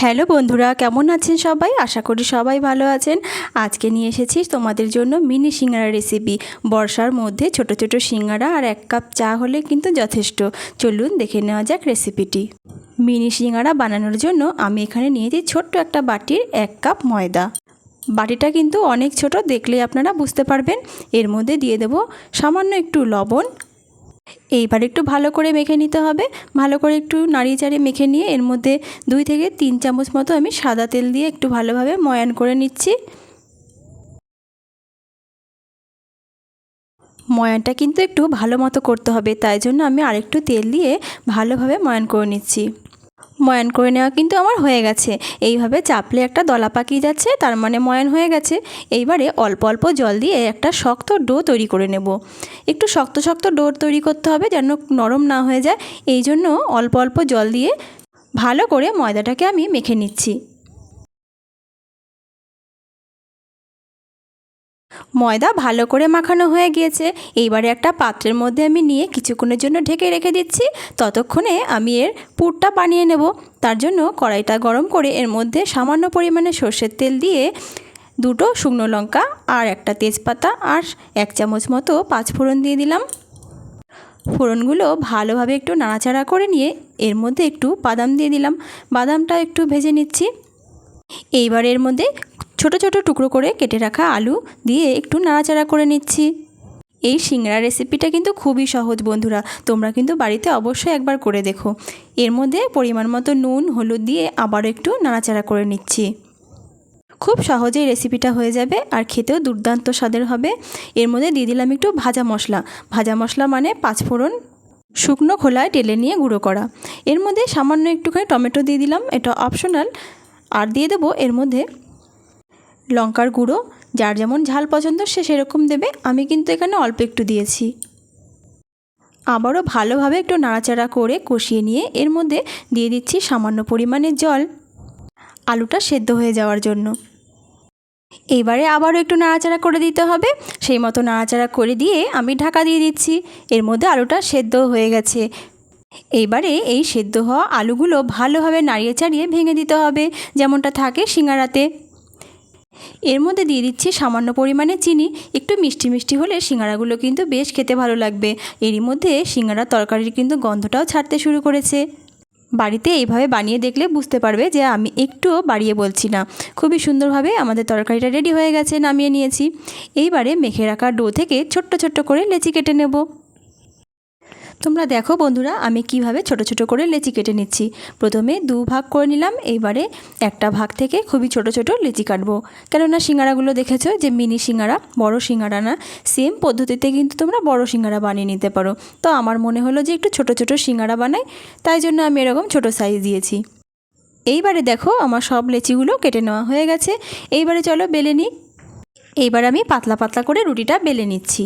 Hello বন্ধুরা, কেমন আছেন সবাই? আশা করি সবাই ভালো আছেন। আজকে নিয়ে এসেছি তোমাদের জন্য মিনি সিঙ্গারা রেসিপি। বর্ষার মধ্যে ছোট ছোট সিঙ্গারা আর 1 কাপ চা হলে কিন্তু যথেষ্ট। চলুন দেখে নেওয়া যাক রেসিপিটি। মিনি সিঙ্গারা বানানোর জন্য আমি এখানে নিয়েছি ছোট্ট একটা বাটির 1 কাপ ময়দা। বাটিটা কিন্তু অনেক ছোট, দেখলেই আপনারা বুঝতে পারবেন। এর মধ্যে দিয়ে দেব সামান্য একটু লবণ। এইবার একটু ভালো করে মেখে নিতে হবে। ভালো করে একটু নাড়িয়ে চাড়িয়ে মেখে নিয়ে এর মধ্যে 2 থেকে 3 চামচ মতো আমি সাদা তেল দিয়ে একটু ভালোভাবে ময়ান করে নিচ্ছি। ময়ানটা কিন্তু একটু ভালো মতো করতে হবে, তাই জন্য আমি আরেকটু তেল দিয়ে ভালোভাবে ময়ান করে নিচ্ছি। ময়ান করে নেওয়া কিন্তু আমার হয়ে গেছে। এইভাবে চাপলে একটা দলা পাকিয়ে যাচ্ছে, তার মানে ময়ান হয়ে গেছে। এইবারে অল্প অল্প জল দিয়ে একটা শক্ত ডো তৈরি করে নেব। একটু শক্ত শক্ত ডো তৈরি করতে হবে, যেন নরম না হয়ে যায়। এই জন্য অল্প অল্প জল দিয়ে ভালো করে ময়দাটাকে আমি মেখে নিচ্ছি। ময়দা ভালো করে মাখানো হয়ে গিয়েছে। এইবারে একটা পাত্রের মধ্যে আমি নিয়ে কিছুক্ষণের জন্য ঢেকে রেখে দিচ্ছি। ততক্ষণে আমি এর পুরটা বানিয়ে নেব। তার জন্য কড়াইটা গরম করে এর মধ্যে সামান্য পরিমাণে সর্ষের তেল দিয়ে 2টো শুকনো লঙ্কা আর একটা তেজপাতা আর 1 চামচ মতো পাঁচফোড়ন দিয়ে দিলাম। ফোড়নগুলো ভালোভাবে একটু নাড়াচাড়া করে নিয়ে এর মধ্যে একটু বাদাম দিয়ে দিলাম। বাদামটা একটু ভেজে নিচ্ছি। এইবার এর মধ্যে ছোট ছোট টুকরো করে কেটে রাখা আলু দিয়ে একটু নাড়াচাড়া করে নিচ্ছি। এই সিঙ্গারা রেসিপিটা কিন্তু খুবই সহজ বন্ধুরা, তোমরা কিন্তু বাড়িতে অবশ্যই একবার করে দেখো। এর মধ্যে পরিমাণ মতো নুন হলুদ দিয়ে আবারও একটু নাড়াচাড়া করে নিচ্ছি। খুব সহজেই রেসিপিটা হয়ে যাবে আর খেতেও দুর্দান্ত স্বাদের হবে। এর মধ্যে দিয়ে দিলাম একটু ভাজা মশলা। ভাজা মশলা মানে পাঁচফোড়ন শুকনো খোলায় টেলে নিয়ে গুঁড়ো করা। এর মধ্যে সামান্য একটুখানি টমেটো দিয়ে দিলাম, এটা অপশনাল। আর দিয়ে দেবো এর মধ্যে লঙ্কার গুঁড়ো। যার যেমন ঝাল পছন্দ সে সেরকম দেবে, আমি কিন্তু এখানে অল্প একটু দিয়েছি। আবারও ভালোভাবে একটু নাড়াচাড়া করে কষিয়ে নিয়ে এর মধ্যে দিয়ে দিচ্ছি সামান্য পরিমাণে জল, আলুটা সেদ্ধ হয়ে যাওয়ার জন্য। এইবারে আবারও একটু নাড়াচাড়া করে দিতে হবে। সেই মতো নাড়াচাড়া করে দিয়ে আমি ঢাকা দিয়ে দিচ্ছি। এর মধ্যে আলুটা সেদ্ধ হয়ে গেছে। এইবারে এই সেদ্ধ হওয়া আলুগুলো ভালোভাবে নাড়িয়ে চাড়িয়ে ভেঙে দিতে হবে, যেমনটা থাকে সিঙ্গারাতে। এর মধ্যে দিয়ে দিচ্ছি সামান্য পরিমাণে চিনি। একটু মিষ্টি মিষ্টি হলে সিঙ্গারাগুলো কিন্তু বেশ খেতে ভালো লাগবে। এরই মধ্যে সিঙ্গারার তরকারির কিন্তু গন্ধটাও ছাড়তে শুরু করেছে। বাড়িতে এইভাবে বানিয়ে দেখলে বুঝতে পারবে যে আমি একটুও বাড়িয়ে বলছি না। খুবই সুন্দরভাবে আমাদের তরকারিটা রেডি হয়ে গেছে, নামিয়ে নিয়েছি। এইবারে মেখে রাখা ডো থেকে ছোট্ট ছোট্ট করে লেচি কেটে নেব। তোমরা দেখো বন্ধুরা, আমি কিভাবে ছোট ছোট করে লেচি কেটে নিচ্ছি। প্রথমে 2 ভাগ করে নিলাম। এইবারে একটা ভাগ থেকে খুবই ছোট ছোট লেচি কাটবো। কেননা সিঙ্গারাগুলো দেখেছো যে মিনি সিঙ্গারা, বড় সিঙ্গারা না। সেম পদ্ধতিতে কিন্তু তোমরা বড় সিঙ্গারা বানিয়ে নিতে পারো। তো আমার মনে হলো যে একটু ছোট ছোট সিঙ্গারা বানাই, তাই জন্য আমি এরকম ছোট সাইজ দিয়েছি। এইবারে দেখো আমার সব লেচিগুলো কেটে নেওয়া হয়ে গেছে। এইবারে চলো বেলে নিই। এইবার আমি পাতলা পাতলা করে রুটিটা বেলে নিচ্ছি।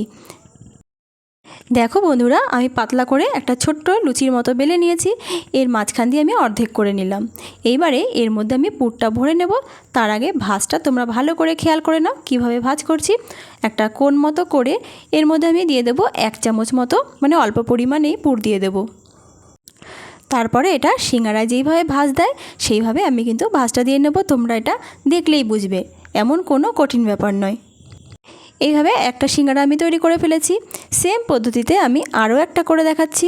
দেখো বন্ধুরা, আমি পাতলা করে একটা ছোট্ট লুচির মতো বেলে নিয়েছি। এর মাঝখান দিয়ে আমি অর্ধেক করে নিলাম। এইবারে এর মধ্যে আমি পুরটা ভরে নেব। তার আগে ভাঁজটা তোমরা ভালো করে খেয়াল করে নাও কিভাবে ভাঁজ করছি। একটা কোণ মতো করে এর মধ্যে আমি দিয়ে দেবো 1 চামচ মতো, মানে অল্প পরিমাণেই পুর দিয়ে দেব। তারপরে এটা সিঙ্গারায় যেইভাবে ভাঁজ দেয় সেইভাবে আমি কিন্তু ভাঁজটা দিয়ে নেব। তোমরা এটা দেখলেই বুঝবে, এমন কোনো কঠিন ব্যাপার নয়। এইভাবে একটা সিঙ্গারা আমি তৈরি করে ফেলেছি। সেম পদ্ধতিতে আমি আরও একটা করে দেখাচ্ছি।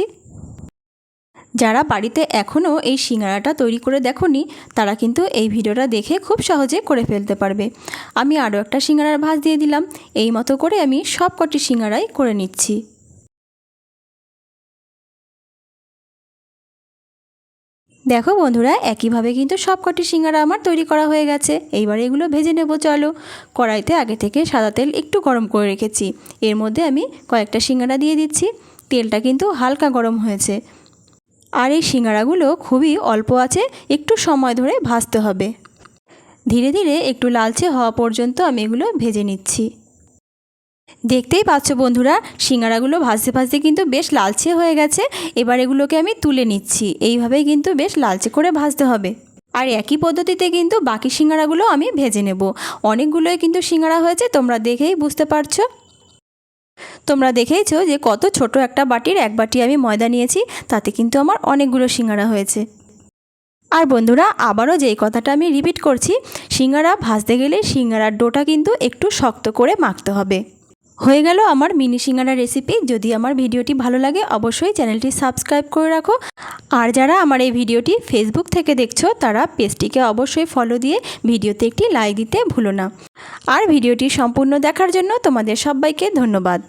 যারা বাড়িতে এখনও এই সিঙ্গারাটা তৈরি করে দেখোনি, তারা কিন্তু এই ভিডিওটা দেখে খুব সহজে করে ফেলতে পারবে। আমি আরও একটা সিঙ্গারার ভাঁজ দিয়ে দিলাম। এই মতো করে আমি সব কটি সিঙ্গারাই করে নিচ্ছি। দেখো বন্ধুরা, একইভাবে কিন্তু সব কটি সিঙ্গারা আমার তৈরি করা হয়ে গেছে। এইবার এগুলো ভেজে নেব। চলো, কড়াইতে আগে থেকে সাদা তেল একটু গরম করে রেখেছি। এর মধ্যে আমি কয়েকটা সিঙ্গারা দিয়ে দিচ্ছি। তেলটা কিন্তু হালকা গরম হয়েছে। আর এই সিঙ্গারাগুলো খুবই অল্প আছে একটু সময় ধরে ভাজতে হবে। ধীরে ধীরে একটু লালচে হওয়া পর্যন্ত আমি এগুলো ভেজে নিচ্ছি। দেখতেই পাচ্ছ বন্ধুরা, সিঙ্গারাগুলো ভাজতে ভাজতে কিন্তু বেশ লালচে হয়ে গেছে। এবার এগুলোকে আমি তুলে নিচ্ছি। এইভাবেই কিন্তু বেশ লালচে করে ভাজতে হবে। আর একই পদ্ধতিতে কিন্তু বাকি সিঙ্গারাগুলো আমি ভেজে নেব। অনেকগুলোই কিন্তু সিঙ্গারা হয়েছে, তোমরা দেখেই বুঝতে পারছো। তোমরা দেখেইছো যে কত ছোট একটা বাটির 1 বাটি আমি ময়দা নিয়েছি, তাতে কিন্তু আমার অনেকগুলো সিঙ্গারা হয়েছে। আর বন্ধুরা, আবারও যেই কথাটা আমি রিপিট করছি, সিঙ্গারা ভাজতে গেলে সিঙ্গারার ডোটা কিন্তু একটু শক্ত করে মাখতে হবে। হয়ে গেল আমার মিনি সিঙ্গারা রেসিপি। যদি আমার ভিডিওটি ভালো লাগে অবশ্যই চ্যানেলটি সাবস্ক্রাইব করে রাখো। আর যারা আমার এই ভিডিওটি ফেসবুক থেকে দেখছো তারা পেজটিকে অবশ্যই ফলো দিয়ে ভিডিওতে একটি লাইক দিতে ভুলো না। আর ভিডিওটি সম্পূর্ণ দেখার জন্য তোমাদের সবাইকে ধন্যবাদ।